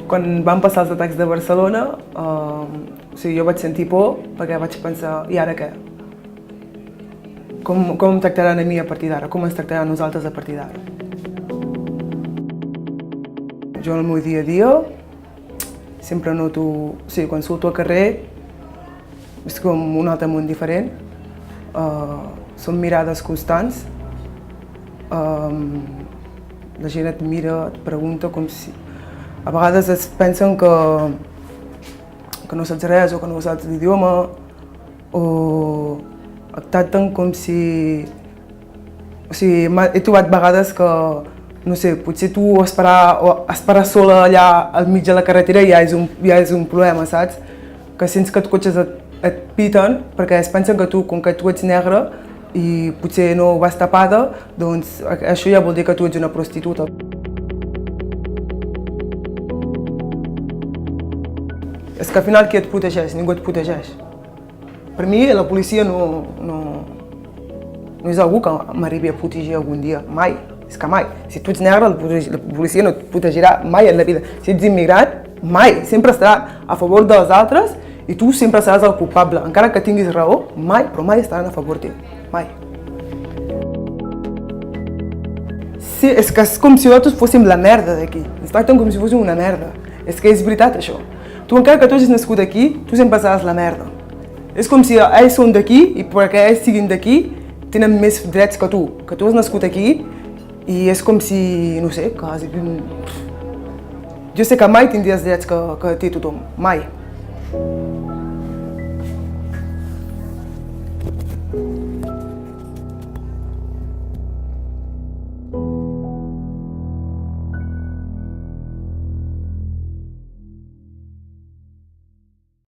Quan van passar els atacs de Barcelona, jo vaig sentir por perquè vaig pensar, i ara què? Com em tractaran a mi a partir d'ara? Com ens tractaran nosaltres a partir d'ara? Jo en el meu dia a dia sempre noto, quan surto al carrer és com un altre món diferent, són mirades constants, la gent et mira, et pregunta com si... A vegades es pensen que no saps res o que no saps l'idioma o et tracten com si... he trobat vegades que, no sé, potser tu esperar sola allà al mig de la carretera ja és un problema, saps? Que sents que els cotxes et piten perquè es pensen que tu, com que tu ets negre i potser no vas tapada, doncs això ja vol dir que tu ets una prostituta. És que al final qui et protegeix? Ningú et protegeix. Per mi la policia no és algú que m'arribi a protegir algun dia, mai. És que mai. Si tu ets negre, la policia no et protegirà mai en la vida. Si ets immigrant, mai. Sempre estarà a favor dels altres i tu sempre seràs el culpable. Encara que tinguis raó, mai, però mai estaran a favor teu. Mai. Sí, és que és com si nosaltres fóssim la merda d'aquí. Ens tracten com si fóssim una merda. És que és veritat, això. Tu, encara que tu hagis nascut aquí, tu sempre seràs la merda. És com si ells són d'aquí i perquè ells siguin d'aquí tenen més drets que tu. Que tu has nascut aquí i és com si, no sé, quasi... Jo sé que mai tindries drets que té tothom. Mai.